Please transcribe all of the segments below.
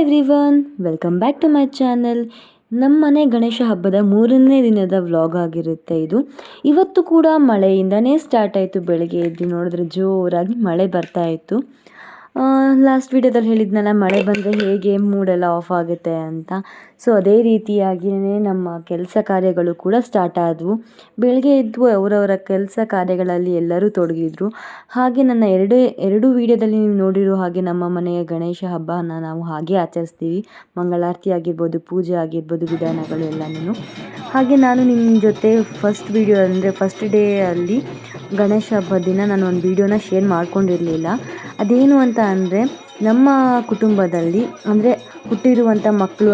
Everyone, welcome back to my channel. ನಮ್ಮ ಮನೆ ಗಣೇಶ ಹಬ್ಬದ 3ನೇ ದಿನದ ವ್ಲಾಗ್ ಆಗಿರುತ್ತೆ ಇದು. ಇವತ್ತು ಕೂಡ ಮಳೆಯಿಂದನೇ ಸ್ಟಾರ್ಟ್ ಆಯಿತು. ಬೆಳಗ್ಗೆ ಎದ್ದು ನೋಡಿದ್ರೆ ಜೋರಾಗಿ ಮಳೆ ಬರ್ತಾ ಇತ್ತು. ಲಾಸ್ಟ್ ವಿಡಿಯೋದಲ್ಲಿ ಹೇಳಿದ್ನಲ್ಲ, ಮಳೆ ಬಂದರೆ ಹೇಗೆ ಮೂಡೆಲ್ಲ ಆಫ್ ಆಗುತ್ತೆ ಅಂತ. ಸೊ ಅದೇ ರೀತಿಯಾಗಿಯೇ ನಮ್ಮ ಕೆಲಸ ಕಾರ್ಯಗಳು ಕೂಡ ಸ್ಟಾರ್ಟ್ ಆದವು. ಬೆಳಗ್ಗೆ ಎದ್ದು ಅವರವರ ಕೆಲಸ ಕಾರ್ಯಗಳಲ್ಲಿ ಎಲ್ಲರೂ ತೊಡಗಿದ್ರು. ಹಾಗೆ ನನ್ನ ಎರಡು ವಿಡಿಯೋದಲ್ಲಿ ನೀವು ನೋಡಿರೋ ಹಾಗೆ ನಮ್ಮ ಮನೆಯ ಗಣೇಶ ಹಬ್ಬನ ನಾವು ಹಾಗೆ ಆಚರಿಸ್ತೀವಿ. ಮಂಗಳಾರತಿ ಆಗಿರ್ಬೋದು, ಪೂಜೆ ಆಗಿರ್ಬೋದು, ವಿಧಾನಗಳು ಎಲ್ಲನೂ. ಹಾಗೆ ನಾನು ನಿಮ್ಮ ಜೊತೆ ಫಸ್ಟ್ ವಿಡಿಯೋ ಅಂದರೆ ಫಸ್ಟ್ ಡೇ ಅಲ್ಲಿ ಗಣೇಶ ಹಬ್ಬದ ದಿನ ನಾನು ಒಂದು ವಿಡಿಯೋನ ಶೇರ್ ಮಾಡ್ಕೊಂಡಿರಲಿಲ್ಲ. ಅದೇನು ಅಂತ ಅಂದರೆ, ನಮ್ಮ ಕುಟುಂಬದಲ್ಲಿ ಅಂದರೆ ಹುಟ್ಟಿರುವಂಥ ಮಕ್ಕಳು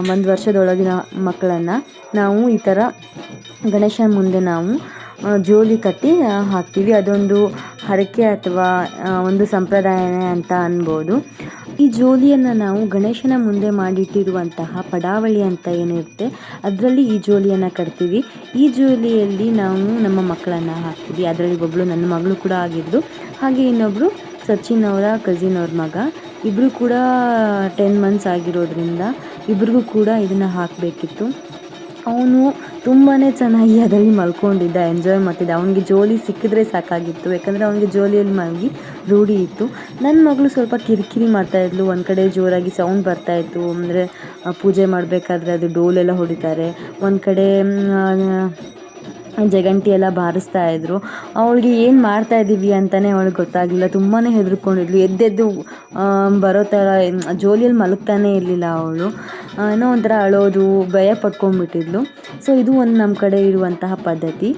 1 ವರ್ಷದೊಳಗಿನ ಮಕ್ಕಳನ್ನು ನಾವು ಈ ಥರ ಗಣೇಶನ ಮುಂದೆ ನಾವು ಜೋಲಿ ಕಟ್ಟಿ ಹಾಕ್ತೀವಿ. ಅದೊಂದು ಹರಕೆ ಅಥವಾ ಒಂದು ಸಂಪ್ರದಾಯನೇ ಅಂತ ಅನ್ಬೋದು. ಈ ಜೋಲಿಯನ್ನು ನಾವು ಗಣೇಶನ ಮುಂದೆ ಮಾಡಿಟ್ಟಿರುವಂತಹ ಪಡಾವಳಿ ಅಂತ ಏನಿರುತ್ತೆ ಅದರಲ್ಲಿ ಈ ಜೋಲಿಯನ್ನು ಕಟ್ತೀವಿ. ಈ ಜೋಲಿಯಲ್ಲಿ ನಾವು ನಮ್ಮ ಮಕ್ಕಳನ್ನು ಹಾಕ್ತೀವಿ. ಅದರಲ್ಲಿ ಒಬ್ಬಳು ನನ್ನ ಮಗಳು ಕೂಡ ಆಗಿದ್ದು, ಹಾಗೆ ಇನ್ನೊಬ್ಬರು ಸಚಿನ್ ಅವರ ಕಸಿನ್ ಅವ್ರ ಮಗ. ಇಬ್ಬರು ಕೂಡ 10 ಮಂತ್ಸ್ ಆಗಿರೋದ್ರಿಂದ ಇಬ್ರಿಗೂ ಕೂಡ ಇದನ್ನು ಹಾಕಬೇಕಿತ್ತು. ಅವನು ತುಂಬಾ ಚೆನ್ನಾಗಿ ಅದರಲ್ಲಿ ಮಲ್ಕೊಂಡಿದ್ದ, ಎಂಜಾಯ್ ಮಾಡ್ತಿದ್ದ. ಅವನಿಗೆ ಜೋಲಿ ಸಿಕ್ಕಿದ್ರೆ ಸಾಕಾಗಿತ್ತು, ಯಾಕಂದರೆ ಅವನಿಗೆ ಜೋಲಿಯಲ್ಲಿ ಮಲಗಿ ರೂಢಿ ಇತ್ತು. ನನ್ನ ಮಗಳು ಸ್ವಲ್ಪ ಕಿರಿಕಿರಿ ಮಾಡ್ತಾಯಿದ್ಲು. ಒಂದು ಕಡೆ ಜೋರಾಗಿ ಸೌಂಡ್ ಬರ್ತಾಯಿತ್ತು, ಅಂದರೆ ಪೂಜೆ ಮಾಡಬೇಕಾದ್ರೆ ಅದು ಡೋಲೆಲ್ಲ ಹೊಡಿತಾರೆ. ಒಂದು ಕಡೆ ಜಗಂಟಿ ಎಲ್ಲ ಬಾರಿಸ್ತಾ ಇದ್ರು. ಅವಳಿಗೆ ಏನು ಮಾಡ್ತಾ ಇದ್ದೀವಿ ಅಂತಲೇ ಅವಳಿಗೆ ಗೊತ್ತಾಗಲಿಲ್ಲ. ತುಂಬಾ ಹೆದರ್ಕೊಂಡಿದ್ಲು. ಎದ್ದೆದ್ದು ಬರೋ ಥರ ಜೋಲಿಯಲ್ಲಿ ಮಲಗ್ತಾನೇ ಇರಲಿಲ್ಲ ಅವಳು. ಏನೋ ಒಂಥರ ಅಳೋದು, ಭಯ ಪಡ್ಕೊಂಡ್ಬಿಟ್ಟಿದ್ಲು. ಸೊ ಇದು ಒಂದು ನಮ್ಮ ಕಡೆ ಇರುವಂತಹ ಪದ್ಧತಿ.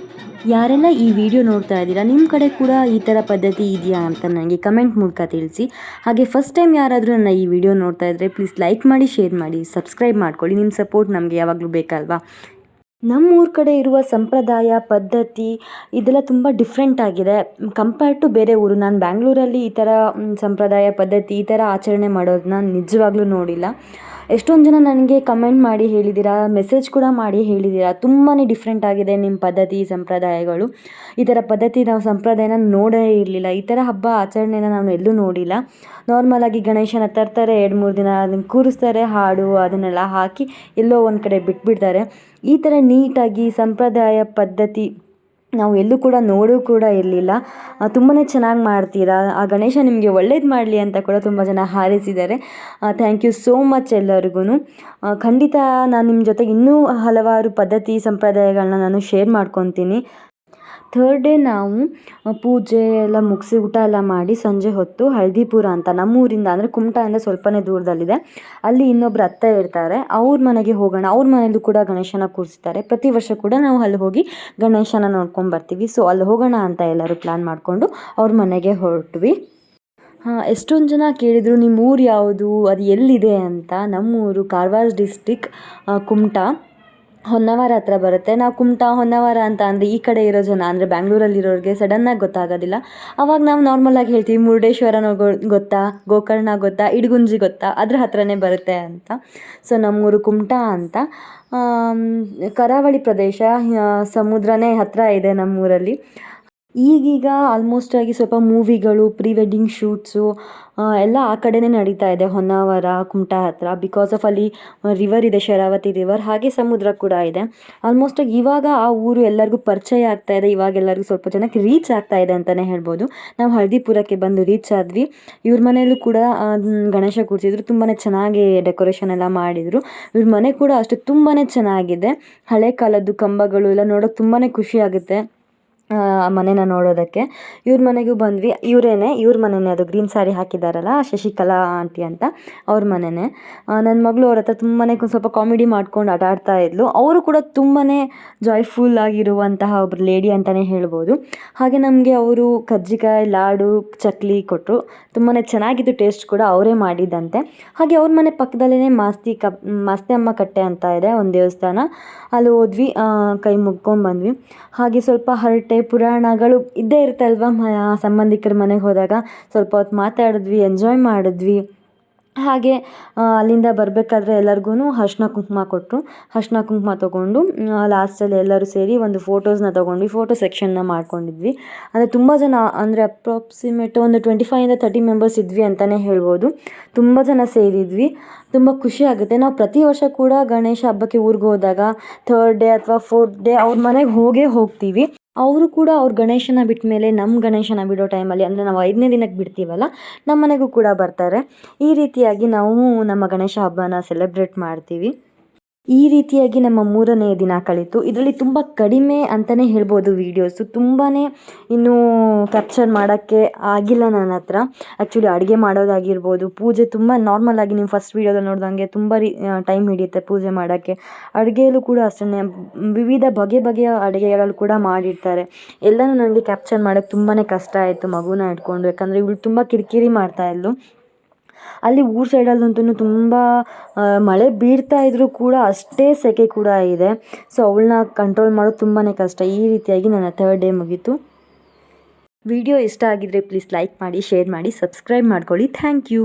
ಯಾರೆಲ್ಲ ಈ ವಿಡಿಯೋ ನೋಡ್ತಾ ಇದ್ದೀರಾ, ನಿಮ್ಮ ಕಡೆ ಕೂಡ ಈ ಥರ ಪದ್ಧತಿ ಇದೆಯಾ ಅಂತ ನನಗೆ ಕಮೆಂಟ್ ಮೂಲಕ ತಿಳಿಸಿ. ಹಾಗೆ ಫಸ್ಟ್ ಟೈಮ್ ಯಾರಾದರೂ ನನ್ನ ಈ ವಿಡಿಯೋ ನೋಡ್ತಾ ಇದ್ದರೆ ಪ್ಲೀಸ್ ಲೈಕ್ ಮಾಡಿ, ಶೇರ್ ಮಾಡಿ, ಸಬ್ಸ್ಕ್ರೈಬ್ ಮಾಡ್ಕೊಳ್ಳಿ. ನಿಮ್ಮ ಸಪೋರ್ಟ್ ನಮಗೆ ಯಾವಾಗಲೂ ಬೇಕಲ್ವಾ. ನಮ್ಮೂರ ಕಡೆ ಇರುವ ಸಂಪ್ರದಾಯ ಪದ್ಧತಿ ಇದೆಲ್ಲ ತುಂಬ ಡಿಫ್ರೆಂಟ್ ಆಗಿದೆ ಕಂಪೇರ್ಡ್ ಟು ಬೇರೆ ಊರು. ನಾನು ಬ್ಯಾಂಗ್ಳೂರಲ್ಲಿ ಈ ಥರ ಸಂಪ್ರದಾಯ ಪದ್ಧತಿ ಈ ಥರ ಆಚರಣೆ ಮಾಡೋದನ್ನ ನಿಜವಾಗ್ಲೂ ನೋಡಿಲ್ಲ. ಎಷ್ಟೊಂದು ಜನ ನನಗೆ ಕಮೆಂಟ್ ಮಾಡಿ ಹೇಳಿದ್ದೀರಾ, ಮೆಸೇಜ್ ಕೂಡ ಮಾಡಿ ಹೇಳಿದ್ದೀರಾ, ತುಂಬಾ ಡಿಫ್ರೆಂಟ್ ಆಗಿದೆ ನಿಮ್ಮ ಪದ್ಧತಿ ಸಂಪ್ರದಾಯಗಳು. ಈ ಥರ ಪದ್ಧತಿ ನಾವು ಸಂಪ್ರದಾಯನ ನೋಡೇ ಇರಲಿಲ್ಲ. ಈ ಥರ ಹಬ್ಬ ಆಚರಣೆನ ನಾನು ಎಲ್ಲೂ ನೋಡಿಲ್ಲ. ನಾರ್ಮಲಾಗಿ ಗಣೇಶನ ತರ್ತಾರೆ, 2-3 ದಿನ ಅದನ್ನು ಕೂರಿಸ್ತಾರೆ, ಹಾಡು ಅದನ್ನೆಲ್ಲ ಹಾಕಿ ಎಲ್ಲೋ ಒಂದು ಕಡೆ ಬಿಟ್ಬಿಡ್ತಾರೆ. ಈ ಥರ ನೀಟಾಗಿ ಸಂಪ್ರದಾಯ ಪದ್ಧತಿ ನಾವು ಎಲ್ಲೂ ಕೂಡ ನೋಡೂ ಕೂಡ ಇರಲಿಲ್ಲ. ತುಂಬಾ ಚೆನ್ನಾಗಿ ಮಾಡ್ತೀರಾ. ಆ ಗಣೇಶ ನಿಮಗೆ ಒಳ್ಳೇದು ಮಾಡಲಿ ಅಂತ ಕೂಡ ತುಂಬ ಜನ ಹಾರೈಸಿದ್ದಾರೆ. ಥ್ಯಾಂಕ್ ಯು ಸೋ ಮಚ್ ಎಲ್ಲರಿಗೂ. ಖಂಡಿತ ನಾನು ನಿಮ್ಮ ಜೊತೆಗೆ ಇನ್ನೂ ಹಲವಾರು ಪದ್ಧತಿ ಸಂಪ್ರದಾಯಗಳನ್ನ ನಾನು ಶೇರ್ ಮಾಡ್ಕೊತೀನಿ. ಥರ್ಡ್ ಡೇ ನಾವು ಪೂಜೆ ಎಲ್ಲ ಮುಗಿಸಿ ಊಟ ಎಲ್ಲ ಮಾಡಿ ಸಂಜೆ ಹೊತ್ತು ಹಳದಿಪುರ ಅಂತ ನಮ್ಮೂರಿಂದ ಅಂದರೆ ಕುಮಟಾದಿಂದ ಸ್ವಲ್ಪನೇ ದೂರದಲ್ಲಿದೆ, ಅಲ್ಲಿ ಇನ್ನೊಬ್ರು ಅತ್ತೆ ಇರ್ತಾರೆ. ಅವ್ರ ಮನೆಗೆ ಹೋಗೋಣ. ಅವ್ರ ಮನೆಯಲ್ಲೂ ಕೂಡ ಗಣೇಶನ ಕೂರಿಸ್ತಾರೆ. ಪ್ರತಿ ವರ್ಷ ಕೂಡ ನಾವು ಅಲ್ಲಿ ಹೋಗಿ ಗಣೇಶನ ನೋಡ್ಕೊಂಡು ಬರ್ತೀವಿ. ಸೊ ಅಲ್ಲಿ ಹೋಗೋಣ ಅಂತ ಎಲ್ಲರೂ ಪ್ಲ್ಯಾನ್ ಮಾಡಿಕೊಂಡು ಅವ್ರ ಮನೆಗೆ ಹೊರಟ್ವಿ. ಎಷ್ಟೊಂದು ಜನ ಕೇಳಿದರು ನಿಮ್ಮ ಊರು ಯಾವುದು, ಅದು ಎಲ್ಲಿದೆ ಅಂತ. ನಮ್ಮೂರು ಕಾರವಾರ ಡಿಸ್ಟಿಕ್, ಕುಮಟಾ, ಹೊನ್ನಾವರ ಹತ್ರ ಬರುತ್ತೆ. ನಾವು ಕುಮಟಾ ಹೊನ್ನಾವರ ಅಂತ ಅಂದರೆ ಈ ಕಡೆ ಇರೋ ಜನ ಅಂದರೆ ಬ್ಯಾಂಗ್ಳೂರಲ್ಲಿರೋರಿಗೆ ಸಡನ್ನಾಗಿ ಗೊತ್ತಾಗೋದಿಲ್ಲ. ಆವಾಗ ನಾವು ನಾರ್ಮಲಾಗಿ ಹೇಳ್ತೀವಿ ಮುರುಡೇಶ್ವರನೋ ಗೊತ್ತಾ, ಗೋಕರ್ಣ ಗೊತ್ತಾ, ಇಡಗುಂಜಿ ಗೊತ್ತಾ, ಅದ್ರ ಹತ್ರನೇ ಬರುತ್ತೆ ಅಂತ. ಸೊ ನಮ್ಮೂರು ಕುಮಟಾ ಅಂತ. ಕರಾವಳಿ ಪ್ರದೇಶ, ಸಮುದ್ರನೇ ಹತ್ತಿರ ಇದೆ ನಮ್ಮೂರಲ್ಲಿ. ಈಗೀಗ ಆಲ್ಮೋಸ್ಟ್ ಆಗಿ ಸ್ವಲ್ಪ ಮೂವಿಗಳು, ಪ್ರೀ ವೆಡ್ಡಿಂಗ್ ಶೂಟ್ಸು ಎಲ್ಲ ಆ ಕಡೆನೇ ನಡೀತಾ ಇದೆ, ಹೊನ್ನಾವರ ಕುಮಟಾ ಹತ್ರ. ಬಿಕಾಸ್ ಆಫ್ ಅಲ್ಲಿ ರಿವರ್ ಇದೆ, ಶರಾವತಿ ರಿವರ್, ಹಾಗೆ ಸಮುದ್ರ ಕೂಡ ಇದೆ. ಆಲ್ಮೋಸ್ಟ್ ಆಗಿ ಇವಾಗ ಆ ಊರು ಎಲ್ಲರಿಗೂ ಪರಿಚಯ ಆಗ್ತಾ ಇದೆ. ಇವಾಗ ಎಲ್ಲರಿಗೂ ಸ್ವಲ್ಪ ಜನಕ್ಕೆ ರೀಚ್ ಆಗ್ತಾ ಇದೆ ಅಂತಲೇ ಹೇಳ್ಬೋದು. ನಾವು ಹಳದಿಪುರಕ್ಕೆ ಬಂದು ರೀಚ್ ಆದ್ವಿ. ಇವ್ರ ಮನೆಯಲ್ಲೂ ಕೂಡ ಗಣೇಶ ಕೂರಿಸಿದ್ರು. ತುಂಬಾ ಚೆನ್ನಾಗಿ ಡೆಕೋರೇಷನ್ ಎಲ್ಲ ಮಾಡಿದರು. ಇವ್ರ ಮನೆ ಕೂಡ ಅಷ್ಟೇ ತುಂಬಾ ಚೆನ್ನಾಗಿದೆ. ಹಳೆ ಕಾಲದ್ದು ಕಂಬಗಳು ಎಲ್ಲ ನೋಡೋಕೆ ತುಂಬಾ ಖುಷಿ ಆಗುತ್ತೆ ಮನೇನ ನೋಡೋದಕ್ಕೆ. ಇವ್ರ ಮನೆಗೂ ಬಂದ್ವಿ. ಇವ್ರ ಮನೆಯೇ ಅದು ಗ್ರೀನ್ ಸ್ಯಾರಿ ಹಾಕಿದ್ದಾರಲ್ಲ, ಶಶಿಕಲಾ ಆಂಟಿ ಅಂತ, ಅವ್ರ ಮನೆಯೇ. ನನ್ನ ಮಗಳು ಅವ್ರ ಹತ್ರ ತುಂಬಾ ಸ್ವಲ್ಪ ಕಾಮಿಡಿ ಮಾಡ್ಕೊಂಡು ಆಟ ಆಡ್ತಾ ಇದ್ಲು. ಅವರು ಕೂಡ ತುಂಬಾ ಜಾಯ್ಫುಲ್ ಆಗಿರುವಂತಹ ಒಬ್ರು ಲೇಡಿ ಅಂತಲೇ ಹೇಳ್ಬೋದು. ಹಾಗೆ ನಮಗೆ ಅವರು ಕಜ್ಜಿಕಾಯಿ, ಲಾಡು, ಚಕ್ಲಿ ಕೊಟ್ಟರು. ತುಂಬಾ ಚೆನ್ನಾಗಿತ್ತು. ಟೇಸ್ಟ್ ಕೂಡ ಅವರೇ ಮಾಡಿದ್ದಂತೆ. ಹಾಗೆ ಅವ್ರ ಮನೆ ಪಕ್ಕದಲ್ಲೇ ಮಾಸ್ತಿ ಅಮ್ಮ ಕಟ್ಟೆ ಅಂತ ಇದೆ, ಒಂದು ದೇವಸ್ಥಾನ. ಅಲ್ಲಿ ಹೋದ್ವಿ, ಕೈ ಮುಗ್ಕೊಂಡು ಬಂದ್ವಿ. ಹಾಗೆ ಸ್ವಲ್ಪ ಹರಟೆ ಪುರಾಣಗಳು ಇದ್ದೇ ಇರುತ್ತಲ್ವ, ಸಂಬಂಧಿಕರ ಮನೆಗೆ ಹೋದಾಗ ಸ್ವಲ್ಪ ಹೊತ್ತು ಮಾತಾಡಿದ್ವಿ, ಎಂಜಾಯ್ ಮಾಡಿದ್ವಿ. ಹಾಗೆ ಅಲ್ಲಿಂದ ಬರಬೇಕಾದ್ರೆ ಎಲ್ಲರಿಗೂ ಅರ್ಶಿನ ಕುಂಕುಮ ಕೊಟ್ಟರು. ಅರ್ಶಿನ ಕುಂಕುಮ ತೊಗೊಂಡು ಲಾಸ್ಟಲ್ಲಿ ಎಲ್ಲರೂ ಸೇರಿ ಒಂದು ಫೋಟೋಸ್ನ ತೊಗೊಂಡ್ವಿ. ಫೋಟೋ ಸೆಕ್ಷನ್ನ ಮಾಡ್ಕೊಂಡಿದ್ವಿ. ಅಂದರೆ ತುಂಬ ಜನ, ಅಂದರೆ ಅಪ್ರಾಕ್ಸಿಮೇಟ್ ಒಂದು 25-30 ಮೆಂಬರ್ಸ್ ಇದ್ವಿ ಅಂತಲೇ ಹೇಳ್ಬೋದು. ತುಂಬ ಜನ ಸೇರಿದ್ವಿ. ತುಂಬ ಖುಷಿ ಆಗುತ್ತೆ. ನಾವು ಪ್ರತಿ ವರ್ಷ ಕೂಡ ಗಣೇಶ ಹಬ್ಬಕ್ಕೆ ಊರಿಗೆ ಹೋದಾಗ 3rd ಡೇ ಅಥವಾ 4th ಡೇ ಅವ್ರ ಮನೆಗೆ ಹೋಗ್ತೀವಿ. ಅವರು ಕೂಡ ಅವ್ರ ಗಣೇಶನ ಬಿಟ್ಟ ಮೇಲೆ ನಮ್ಮ ಗಣೇಶನ ಬಿಡೋ ಟೈಮಲ್ಲಿ, ಅಂದರೆ ನಾವು 5ನೇ ದಿನಕ್ಕೆ ಬಿಡ್ತೀವಲ್ಲ, ನಮ್ಮ ಮನೆಗೂ ಕೂಡ ಬರ್ತಾರೆ. ಈ ರೀತಿಯಾಗಿ ನಾವು ನಮ್ಮ ಗಣೇಶ ಹಬ್ಬನ ಸೆಲೆಬ್ರೇಟ್ ಮಾಡ್ತೀವಿ. ಈ ರೀತಿಯಾಗಿ ನಮ್ಮ 3ನೇ ದಿನ ಕಳೀತು. ಇದರಲ್ಲಿ ತುಂಬ ಕಡಿಮೆ ಅಂತಲೇ ಹೇಳ್ಬೋದು ವೀಡಿಯೋಸು. ತುಂಬಾ ಇನ್ನೂ ಕ್ಯಾಪ್ಚರ್ ಮಾಡೋಕ್ಕೆ ಆಗಿಲ್ಲ ನನ್ನ ಹತ್ರ. ಆ್ಯಕ್ಚುಲಿ ಅಡುಗೆ ಮಾಡೋದಾಗಿರ್ಬೋದು, ಪೂಜೆ ತುಂಬ ನಾರ್ಮಲಾಗಿ ನೀವು ಫಸ್ಟ್ ವೀಡಿಯೋದಲ್ಲಿ ನೋಡ್ದಂಗೆ ತುಂಬ ಟೈಮ್ ಹಿಡಿಯುತ್ತೆ ಪೂಜೆ ಮಾಡೋಕ್ಕೆ. ಅಡುಗೆಯಲ್ಲೂ ಕೂಡ ಅಷ್ಟೇ ವಿವಿಧ ಬಗೆಯ ಅಡುಗೆಗಳು ಕೂಡ ಮಾಡಿರ್ತಾರೆ. ಎಲ್ಲನೂ ನನಗೆ ಕ್ಯಾಪ್ಚರ್ ಮಾಡೋಕ್ಕೆ ತುಂಬಾ ಕಷ್ಟ ಆಯಿತು ಮಗುನ ಇಟ್ಕೊಂಡು. ಯಾಕಂದರೆ ಇವಳು ತುಂಬ ಕಿರಿಕಿರಿ ಮಾಡ್ತಾಯಿದ್ಲು. ಅಲ್ಲಿ ಊರ ಸೈಡಲ್ಲಂತೂ ತುಂಬ ಮಳೆ ಬೀಳ್ತಾ ಇದ್ದರೂ ಕೂಡ ಅಷ್ಟೇ ಸೆಕೆ ಕೂಡ ಇದೆ. ಸೊ ಅವಳನ್ನ ಕಂಟ್ರೋಲ್ ಮಾಡೋದು ತುಂಬಾ ಕಷ್ಟ. ಈ ರೀತಿಯಾಗಿ ನನ್ನ 3rd ಡೇ ಮುಗೀತು. ವಿಡಿಯೋ ಇಷ್ಟ ಆಗಿದ್ರೆ ಪ್ಲೀಸ್ ಲೈಕ್ ಮಾಡಿ, ಶೇರ್ ಮಾಡಿ, ಸಬ್ಸ್ಕ್ರೈಬ್ ಮಾಡ್ಕೊಳ್ಳಿ. Thank you.